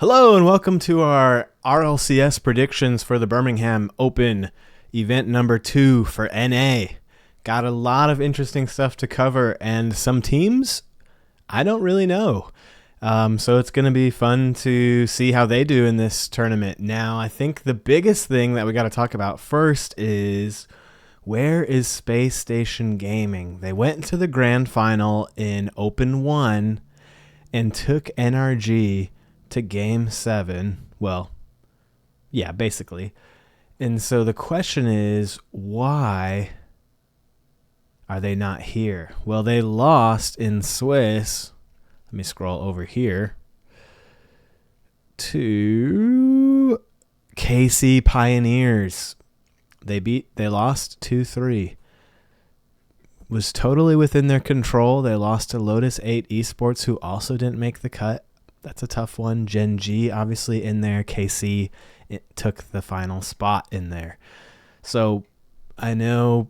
Hello and welcome to our RLCS predictions for the Birmingham Open event number 2 for NA. Got a lot of interesting stuff to cover and some teams I don't really know. So it's going to be fun to see how they do in this tournament. Now, I think the biggest thing that we got to talk about first is where is Space Station Gaming? They went into the grand final in Open 1 and took NRG to Game 7. Well, yeah, basically. And so the question is, why are they not here? Well, they lost in Swiss. Let me scroll over here to KC Pioneers. They lost 2-3. Was totally within their control. They lost to Lotus 8 Esports, who also didn't make the cut. That's a tough one. Gen G obviously in there. KC took the final spot in there. So I know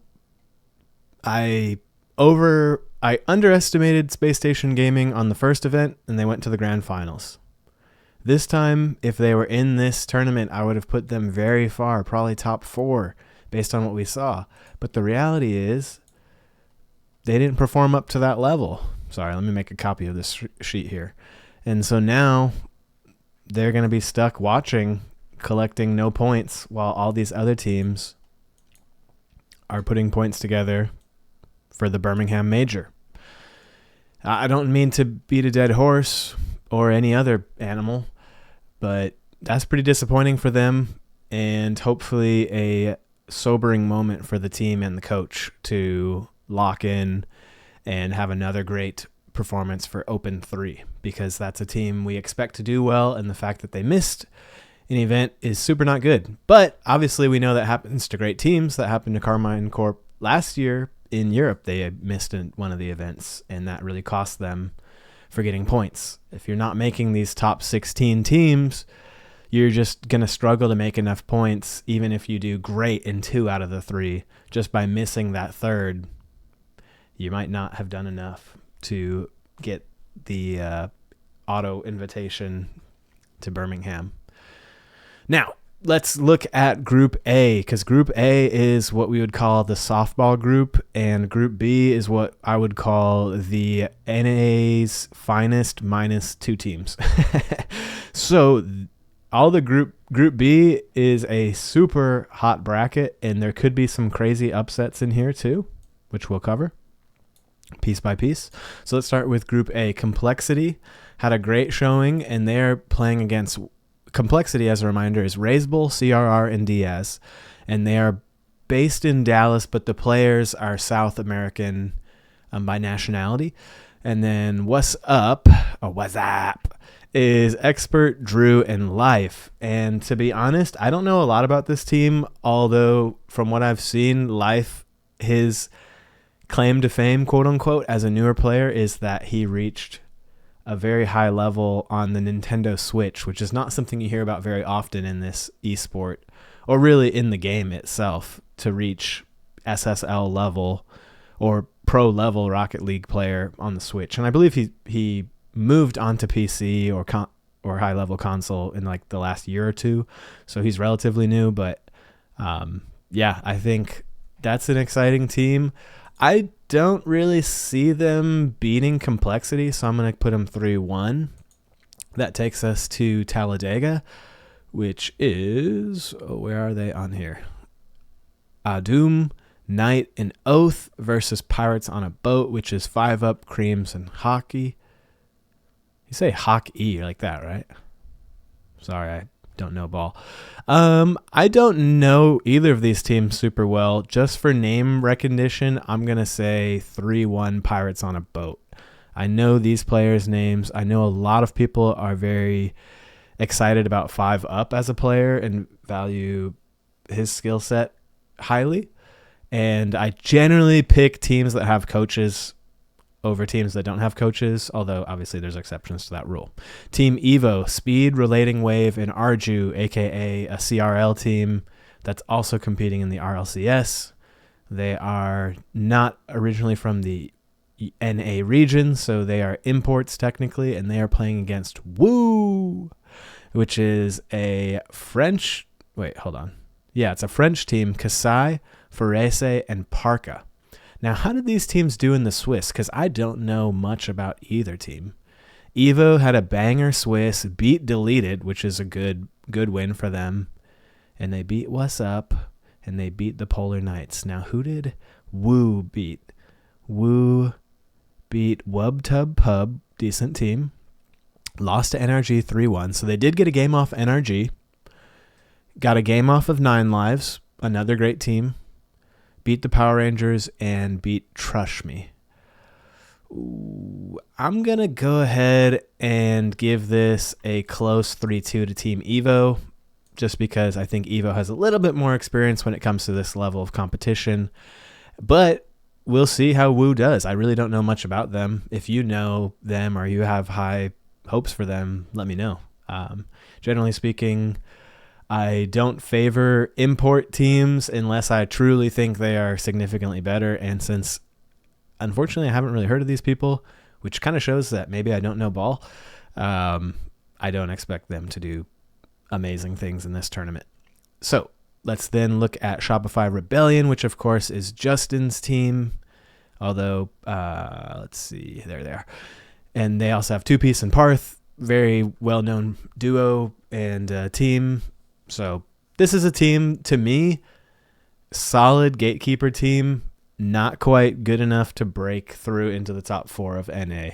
I underestimated Space Station Gaming on the first event, and they went to the grand finals. This time, if they were in this tournament, I would have put them very far, probably top 4 based on what we saw. But the reality is they didn't perform up to that level. Sorry, let me make a copy of this sheet here. And so now they're going to be stuck watching, collecting no points, while all these other teams are putting points together for the Birmingham Major. I don't mean to beat a dead horse or any other animal, but that's pretty disappointing for them, and hopefully a sobering moment for the team and the coach to lock in and have another great performance for Open 3, because that's a team we expect to do well, and the fact that they missed an event is super not good. But obviously we know that happens to great teams. That happened to Carmine Corp last year in Europe. They missed one of the events, and that really cost them for getting points. If you're not making these top 16 teams, you're just going to struggle to make enough points, even if you do great in 2 out of the 3. Just by missing that third, you might not have done enough to get the auto invitation to Birmingham. Now, let's look at Group A, because Group A is what we would call the softball group, and Group B is what I would call the NA's finest minus 2 teams. So all the Group B is a super hot bracket, and there could be some crazy upsets in here too, which we'll cover piece by piece. So let's start with Group A. Complexity had a great showing, and they're playing against Complexity, as a reminder, is Razebull, CRR, and Diaz, and they are based in Dallas, but the players are South American by nationality. And then What's Up is Expert, Drew, and Life. And to be honest, I don't know a lot about this team, although from what I've seen, Life, his claim to fame, quote unquote, as a newer player is that he reached a very high level on the Nintendo Switch, which is not something you hear about very often in this esport, or really in the game itself, to reach SSL level or pro level Rocket League player on the Switch. And I believe he moved onto PC or high level console in like the last year or 2, so he's relatively new. But yeah, I think that's an exciting team. I don't really see them beating Complexity, so I'm going to put them 3-1. That takes us to Talladega, which is, where are they on here? Doom, Knight, and Oath versus Pirates on a Boat, which is 5-Up, Creams, and Hockey. You say hockey like that, right? Sorry, I don't know ball. I don't know either of these teams super well. Just for name recognition, I'm going to say 3-1 Pirates on a Boat. I know these players' names. I know a lot of people are very excited about 5-Up as a player and value his skill set highly. And I generally pick teams that have coaches over teams that don't have coaches, although obviously there's exceptions to that rule. Team Evo, Speed, Relating Wave, and Arju, aka a CRL team that's also competing in the RLCS. They are not originally from the NA region, so they are imports technically, and they are playing against Woo. which is a French... Wait, hold on. Yeah, it's a French team, Kassai, Forese, and Parka. Now, how did these teams do in the Swiss? Because I don't know much about either team. Evo had a banger Swiss, beat Deleted, which is a good win for them. And they beat What's Up, and they beat the Polar Knights. Now, who did Woo beat? Woo beat Wub Tub Pub, decent team. Lost to NRG 3-1, so they did get a game off NRG. Got a game off of 9 Lives, another great team. Beat the Power Rangers and beat Trush Me. Ooh, I'm going to go ahead and give this a close 3-2 to Team Evo, just because I think Evo has a little bit more experience when it comes to this level of competition. But we'll see how Woo does. I really don't know much about them. If you know them or you have high hopes for them, let me know. Generally speaking, I don't favor import teams unless I truly think they are significantly better. And since, unfortunately, I haven't really heard of these people, which kind of shows that maybe I don't know ball, I don't expect them to do amazing things in this tournament. So let's then look at Shopify Rebellion, which, of course, is Justin's team. Although, let's see, there they are. And they also have Two Piece and Parth, very well-known duo and team. So this is a team, to me, solid gatekeeper team, not quite good enough to break through into the top 4 of NA.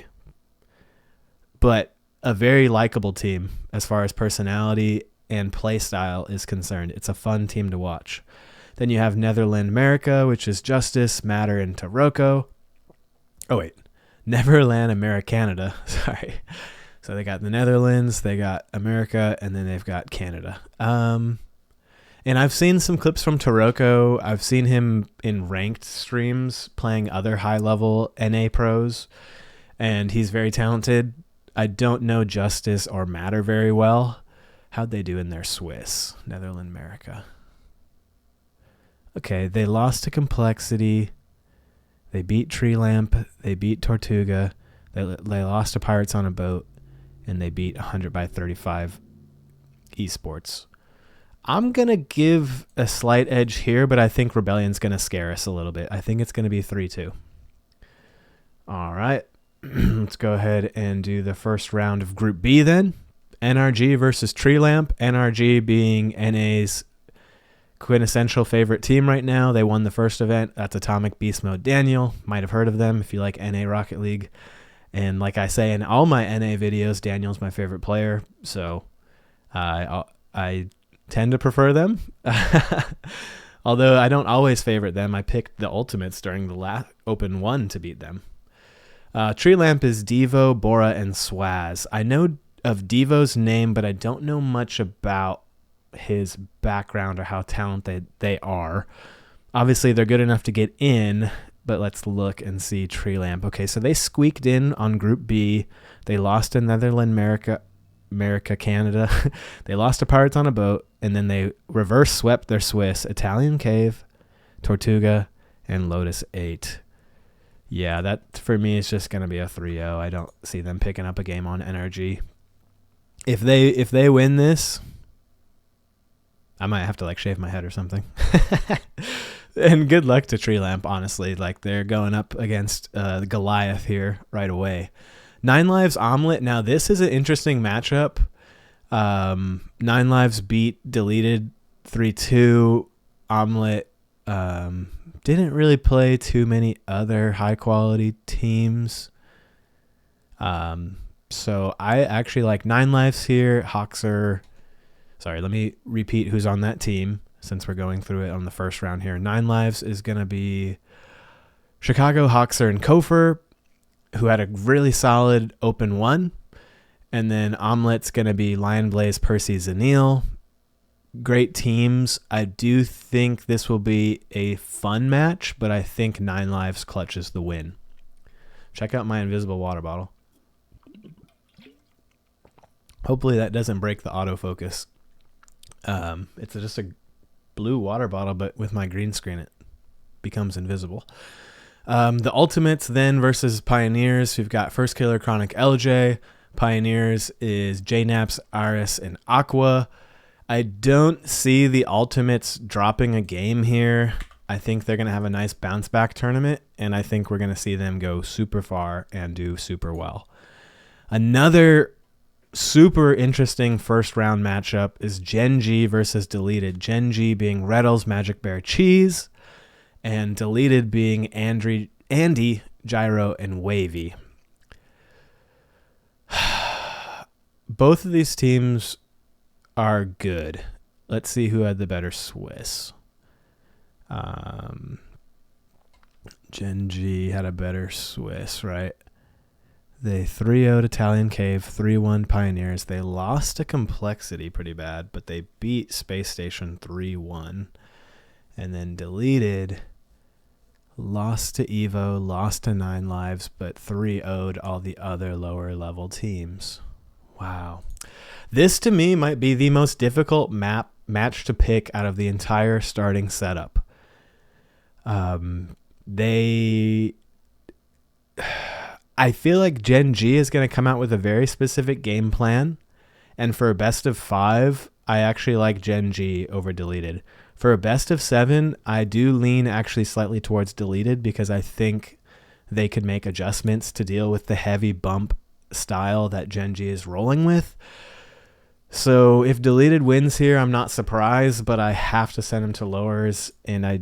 But a very likable team as far as personality and play style is concerned. It's a fun team to watch. Then you have Netherland America, which is Justice, Matter, and Taroko. Oh, wait. Neverland Americanada. Sorry. So they got the Netherlands, they got America, and then they've got Canada. And I've seen some clips from Taroko. I've seen him in ranked streams playing other high-level NA pros, and he's very talented. I don't know Justice or Matter very well. How'd they do in their Swiss? Netherland America. Okay, they lost to Complexity. They beat Tree Lamp. They beat Tortuga. They lost to Pirates on a Boat. And they beat 100 by 35 esports. I'm going to give a slight edge here, but I think Rebellion's going to scare us a little bit. I think it's going to be 3-2. All right. Let's go ahead and do the first round of Group B then. NRG versus Tree Lamp. NRG being NA's quintessential favorite team right now. They won the first event. That's Atomic Beast Mode Daniel. Might have heard of them if you like NA Rocket League. And like I say in all my NA videos, Daniel's my favorite player. So I tend to prefer them. Although I don't always favorite them. I picked the Ultimates during the last Open 1 to beat them. Tree Lamp is Devo, Bora, and Swaz. I know of Devo's name, but I don't know much about his background or how talented they are. Obviously, they're good enough to get in, but let's look and see Tree Lamp. Okay, so they squeaked in on Group B. They lost to Netherland America, Canada. They lost to Pirates on a Boat, and then they reverse swept their Swiss, Italian Cave, Tortuga, and Lotus 8. Yeah, that for me is just going to be a 3-0. I don't see them picking up a game on NRG. If they win this, I might have to like shave my head or something. And good luck to Tree Lamp, honestly. Like, they're going up against Goliath here right away. 9 Lives Omelet. Now, this is an interesting matchup. 9 Lives beat Deleted 3-2. Omelet didn't really play too many other high-quality teams. So I actually like 9 Lives here. Hoxer. Sorry, let me repeat who's on that team, since we're going through it on the first round here. 9 Lives is going to be Chicago, Hoxer, and Kofer, who had a really solid Open 1. And then Omelet's going to be Lion Blaze, Percy, Zanil. Great teams. I do think this will be a fun match, but I think 9 Lives clutches the win. Check out my invisible water bottle. Hopefully that doesn't break the autofocus. It's just a blue water bottle, but with my green screen it becomes invisible. The Ultimates then versus Pioneers. We've got First Killer Chronic LJ, Pioneers is JNAPS, Aris, and Aqua. I don't see the Ultimates dropping a game here. I think they're going to have a nice bounce back tournament, and I think we're going to see them go super far and do super well. Another super interesting first round matchup is Gen G versus Deleted. Gen G being Reddles, Magic Bear, Cheese, and Deleted being Andy, Gyro, and Wavy. Both of these teams are good. Let's see who had the better Swiss. Gen G had a better Swiss, right? They 3-0'd Italian Cave, 3-1 Pioneers. They lost to Complexity pretty bad, but they beat Space Station 3-1. And then Deleted lost to Evo, lost to 9 Lives, but 3-0'd all the other lower level teams. Wow. This to me might be the most difficult match to pick out of the entire starting setup. I feel like Gen G is going to come out with a very specific game plan. And for a best of 5, I actually like Gen G over Deleted. For a best of 7, I do lean actually slightly towards Deleted because I think they could make adjustments to deal with the heavy bump style that Gen G is rolling with. So if Deleted wins here, I'm not surprised, but I have to send him to lowers, and I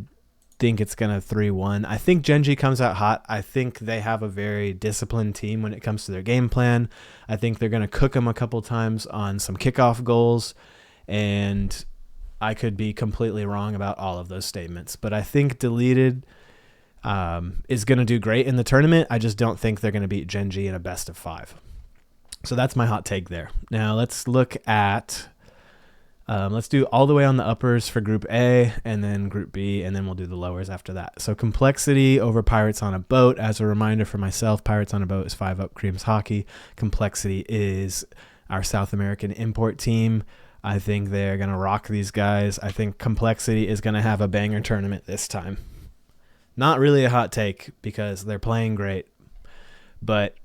think it's going to 3-1. I think Gen G comes out hot. I think they have a very disciplined team when it comes to their game plan. I think they're going to cook them a couple times on some kickoff goals, and I could be completely wrong about all of those statements. But I think Deleted is going to do great in the tournament. I just don't think they're going to beat Gen G in a best of 5. So that's my hot take there. Now let's look at, let's do all the way on the uppers for Group A and then Group B, and then we'll do the lowers after that. So Complexity over Pirates on a Boat. As a reminder for myself, Pirates on a Boat is 5-up Creams Hockey. Complexity is our South American import team. I think they're going to rock these guys. I think Complexity is going to have a banger tournament this time. Not really a hot take because they're playing great, but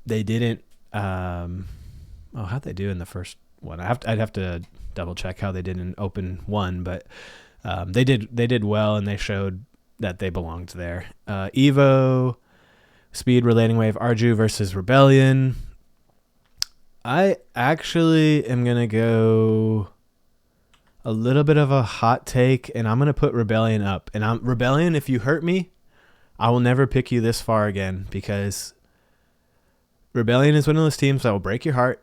they didn't. How'd they do in the first one? I'd have to double check how they did in Open 1, but they did well, and they showed that they belonged there. Evo, Speed, Relating Wave, Arju versus Rebellion. I actually am gonna go a little bit of a hot take, and I'm gonna put Rebellion up. And Rebellion, if you hurt me, I will never pick you this far again, because Rebellion is one of those teams that will break your heart,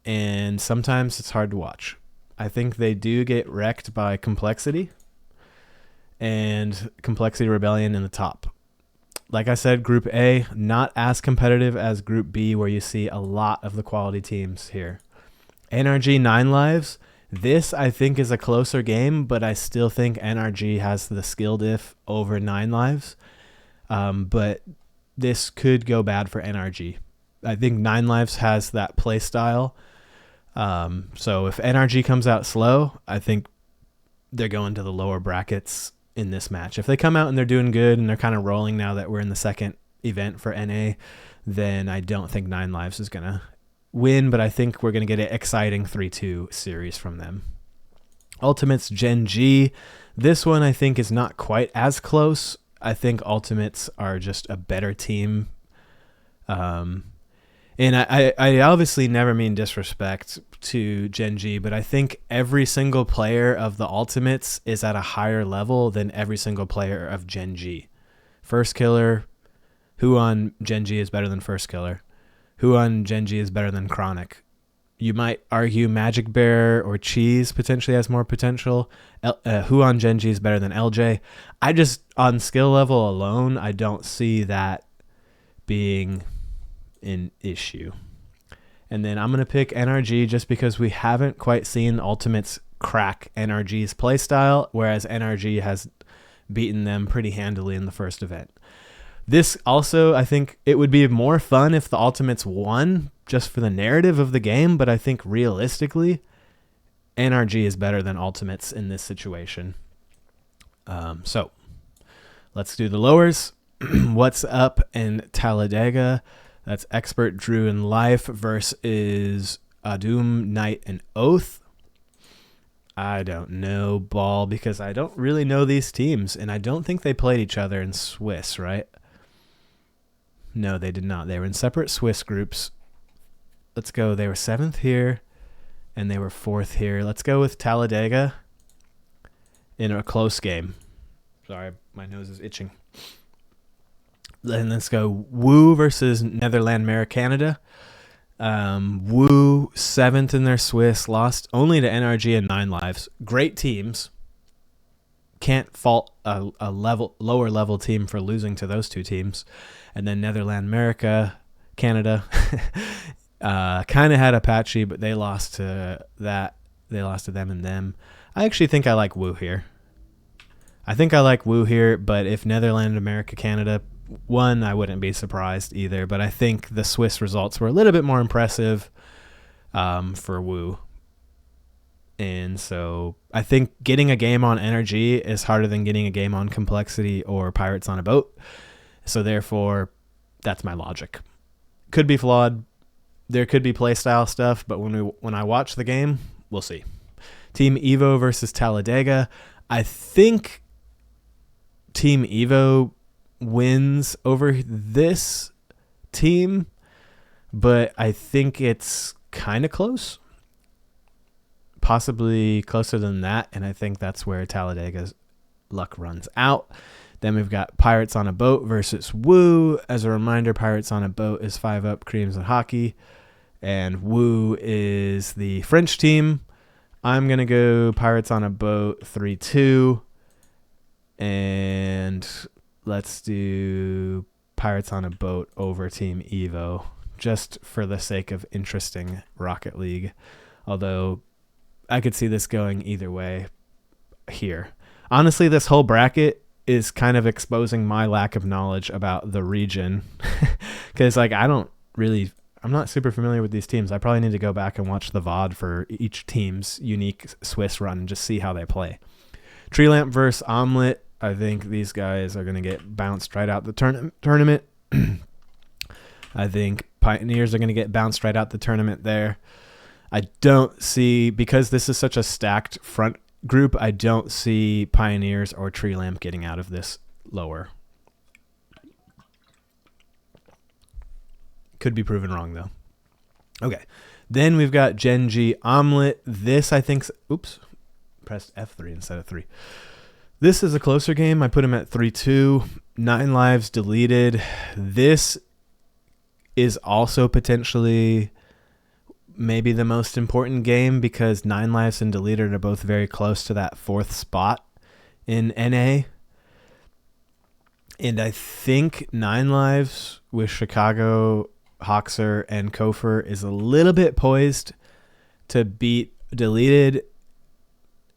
and sometimes it's hard to watch. I think they do get wrecked by Complexity, and Complexity Rebellion in the top. Like I said, Group A, not as competitive as Group B, where you see a lot of the quality teams here. NRG 9 Lives, this I think is a closer game, but I still think NRG has the skill diff over 9 Lives. But this could go bad for NRG. I think 9 Lives has that play style. So if NRG comes out slow, I think they're going to the lower brackets in this match. If they come out and they're doing good and they're kind of rolling now that we're in the second event for NA, then I don't think 9 Lives is going to win, but I think we're going to get an exciting 3-2 series from them. Ultimates Gen G. This one I think is not quite as close. I think Ultimates are just a better team. And I obviously never mean disrespect to Gen G, but I think every single player of the Ultimates is at a higher level than every single player of Gen G. First Killer, who on Gen G is better than First Killer? Who on Gen G is better than Chronic? You might argue Magic Bear or Cheese potentially has more potential. Who on Gen G is better than LJ? I just, on skill level alone, I don't see that being an issue. And then I'm going to pick NRG just because we haven't quite seen Ultimates crack NRG's playstyle, whereas NRG has beaten them pretty handily in the first event. This also, I think it would be more fun if the Ultimates won just for the narrative of the game, but I think realistically, NRG is better than Ultimates in this situation. So let's do the lowers. What's up in Talladega That's Expert, Drew, and Life versus Adum, Knight, and Oath. I don't know ball because I don't really know these teams, and I don't think they played each other in Swiss, right? No, they did not. They were in separate Swiss groups. Let's go. They were 7th here, and they were 4th here. Let's go with Talladega in a close game. Sorry, my nose is itching. Then let's go Woo versus Netherland Mare Canada. Woo 7th in their Swiss, lost only to NRG and 9 Lives. Great teams. Can't fault a lower level team for losing to those two teams. And then Netherland America, Canada, kind of had a patchy, but they lost to that. They lost to them and them. I actually think I like Woo here. But if Netherland America, Canada won, I wouldn't be surprised either. But I think the Swiss results were a little bit more impressive for Woo. And so I think getting a game on Energy is harder than getting a game on Complexity or Pirates on a Boat. So therefore, that's my logic. Could be flawed. There could be playstyle stuff, but when I watch the game, we'll see. Team Evo versus Talladega. I think Team Evo wins over this team, but I think it's kind of close. Possibly closer than that, and I think that's where Talladega's luck runs out. Then we've got Pirates on a Boat versus Woo. As a reminder, Pirates on a Boat is 5-up creams and hockey, and Woo is the French team. I'm going to go Pirates on a Boat 3-2, and let's do Pirates on a Boat over Team Evo, just for the sake of interesting Rocket League, although I could see this going either way here. Honestly, this whole bracket is kind of exposing my lack of knowledge about the region because I'm not super familiar with these teams. I probably need to go back and watch the VOD for each team's unique Swiss run and just see how they play. Tree Lamp versus Omelet. I think these guys are going to get bounced right out the tournament. I think Pioneers are going to get bounced right out the tournament there. I don't see, because this is such a stacked front group, I don't see Pioneers or Tree Lamp getting out of this lower. Could be proven wrong, though. Okay. Then we've got Genji Omelet. This, I think... Oops. Pressed F3 instead of 3. This is a closer game. I put him at 3-2. 9 lives deleted. This is also potentially maybe the most important game because 9 lives and deleted are both very close to that 4th spot in NA. And I think 9 lives with Chicago, Hoxer, and Kofer is a little bit poised to beat deleted.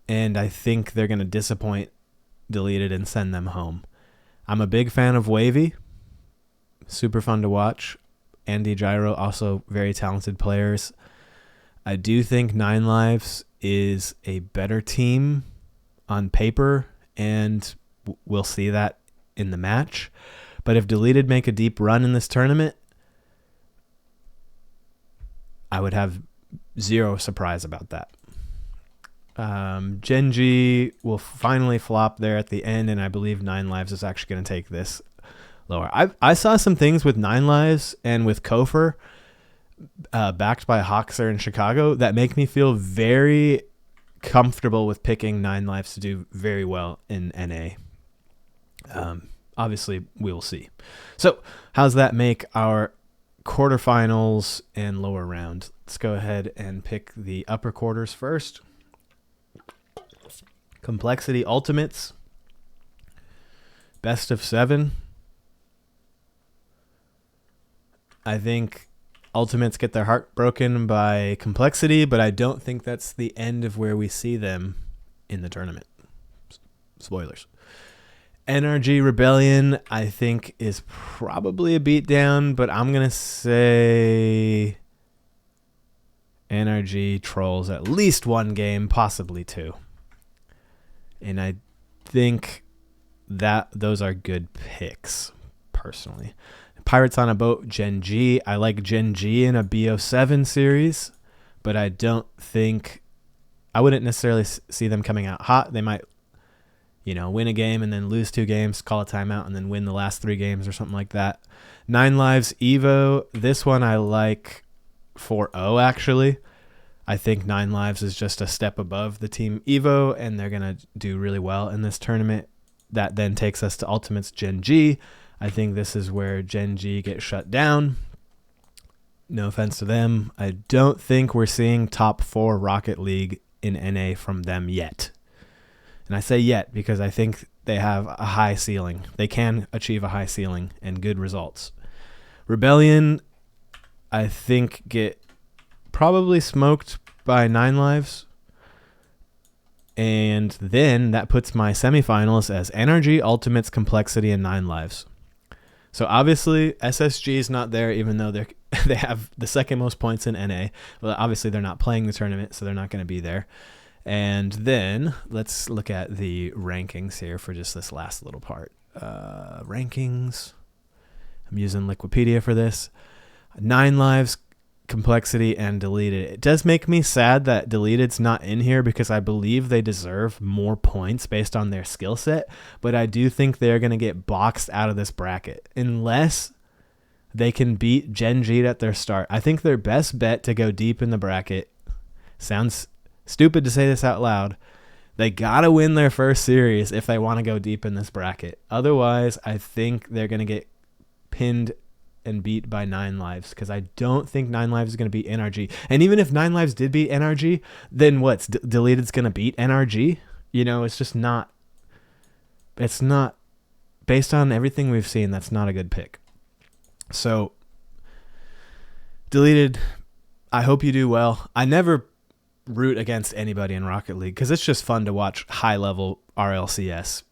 And I think they're going to disappoint deleted and send them home. I'm a big fan of Wavy. Super fun to watch. Andy Gyro, also very talented players. I do think 9 lives is a better team on paper, and we'll see that in the match. But if deleted make a deep run in this tournament, I would have zero surprise about that. Genji will finally flop there at the end, and I believe 9 lives is actually going to take this lower. I saw some things with 9 lives and with Kofer, backed by Hoxer in Chicago, that make me feel very comfortable with picking 9 lives to do very well in NA. Obviously, we will see. So, how's that make our quarterfinals and lower round? Let's go ahead and pick the upper quarters first. Complexity Ultimates. Best of 7. I think Ultimates get their heart broken by Complexity, but I don't think that's the end of where we see them in the tournament. Spoilers. NRG Rebellion, I think, is probably a beatdown, but I'm going to say NRG trolls at least one game, possibly 2. And I think that those are good picks, personally. Pirates on a Boat, Gen G. I like Gen G in a BO7 series, but I wouldn't necessarily see them coming out hot. They might, win a game and then lose 2 games, call a timeout, and then win the last 3 games or something like that. 9 Lives Evo. This one I like 4-0 actually. I think 9 Lives is just a step above the team Evo, and they're going to do really well in this tournament. That then takes us to Ultimates Gen G. I think this is where Gen G gets shut down. No offense to them. I don't think we're seeing top 4 Rocket League in NA from them yet. And I say yet because I think they have a high ceiling. They can achieve a high ceiling and good results. Rebellion, I think, get probably smoked by 9 Lives. And then that puts my semifinals as Energy, Ultimates, Complexity, and 9 Lives. So obviously SSG is not there, even though they have the second most points in NA. Well, obviously they're not playing the tournament, so they're not going to be there. And then let's look at the rankings here for just this last little part. Rankings. I'm using Liquipedia for this. 9 Lives, Complexity, and Deleted. It does make me sad that Deleted's not in here because I believe they deserve more points based on their skill set, but I do think they're going to get boxed out of this bracket unless they can beat Gen G at their start. I think their best bet to go deep in the bracket, sounds stupid to say this out loud, they got to win their first series if they want to go deep in this bracket. Otherwise, I think they're going to get pinned and beat by 9 Lives because I don't think 9 Lives is going to beat NRG. And even if 9 Lives did beat NRG, then what's Deleted's going to beat NRG? It's just not. It's not, based on everything we've seen, that's not a good pick. So, Deleted, I hope you do well. I never root against anybody in Rocket League because it's just fun to watch high-level RLCS.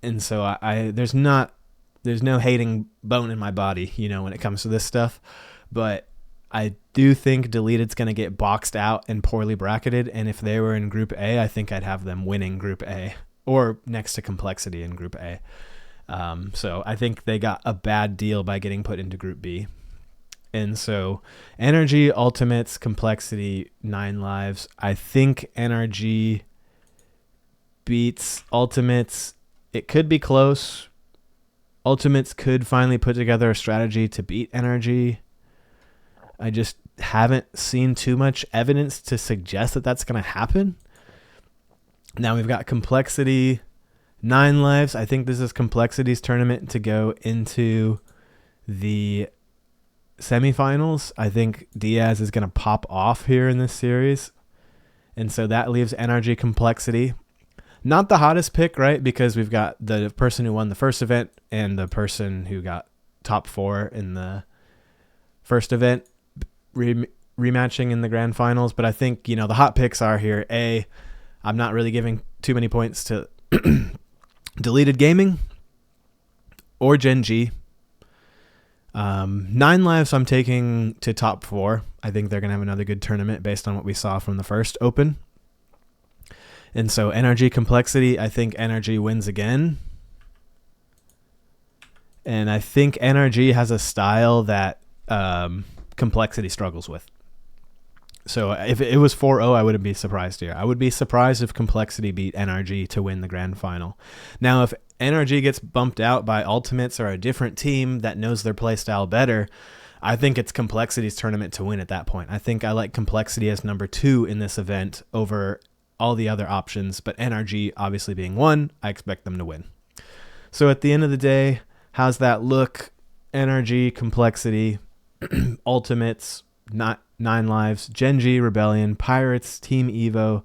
And so there's no hating bone in my body, when it comes to this stuff. But I do think Deleted's going to get boxed out and poorly bracketed. And if they were in Group A, I think I'd have them winning Group A or next to Complexity in Group A. So I think they got a bad deal by getting put into Group B. And so Energy, Ultimates, Complexity, 9 Lives. I think Energy beats Ultimates. It could be close. Ultimates could finally put together a strategy to beat Energy. I just haven't seen too much evidence to suggest that that's going to happen. Now we've got Complexity, 9 Lives. I think this is Complexity's tournament to go into the semifinals. I think Diaz is going to pop off here in this series. And so that leaves Energy, Complexity. Not the hottest pick, right? Because we've got the person who won the first event and the person who got top 4 in the first event rematching in the grand finals. But I think, the hot picks are here. I'm not really giving too many points to Deleted Gaming or Gen G. 9 Lives I'm taking to top 4. I think they're going to have another good tournament based on what we saw from the first Open. And so Energy, Complexity, I think Energy wins again. And I think Energy has a style that Complexity struggles with. So if it was 4-0, I wouldn't be surprised here. I would be surprised if Complexity beat Energy to win the grand final. Now, if Energy gets bumped out by Ultimates or a different team that knows their play style better, I think it's Complexity's tournament to win at that point. I think I like Complexity as number 2 in this event over all the other options, but NRG obviously being 1, I expect them to win. So at the end of the day, how's that look? NRG, Complexity, Ultimates, 9 Lives, Gen G, Rebellion, Pirates, Team Evo,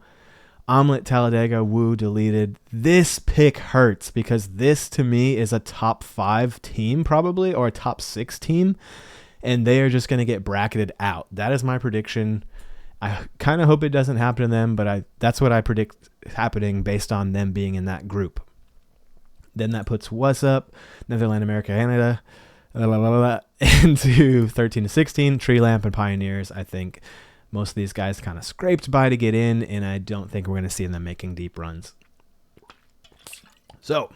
Omelette, Talladega, Woo, Deleted. This pick hurts because this to me is a top 5 team probably, or a top 6 team, and they are just going to get bracketed out. That is my prediction. I kind of hope it doesn't happen to them, but that's what I predict happening based on them being in that group. Then that puts What's Up, Netherlands, America, Canada, into 13 to 16, Tree Lamp and Pioneers. I think most of these guys kind of scraped by to get in, and I don't think we're going to see them making deep runs. So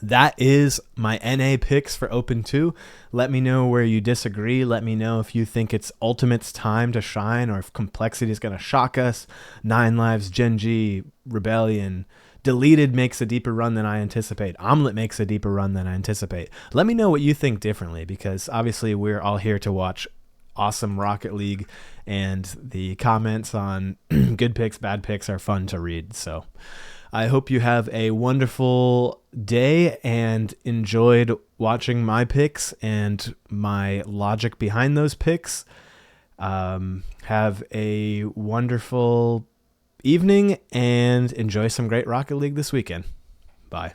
That is my NA picks for Open 2. Let me know where you disagree. Let me know if you think it's Ultimate's time to shine or if Complexity is going to shock us. 9 Lives, Gen G, Rebellion. Deleted makes a deeper run than I anticipate. Omelet makes a deeper run than I anticipate. Let me know what you think differently, because obviously we're all here to watch awesome Rocket League, and the comments on good picks, bad picks are fun to read. So I hope you have a wonderful day and enjoyed watching my picks and my logic behind those picks. Have a wonderful evening and enjoy some great Rocket League this weekend. Bye.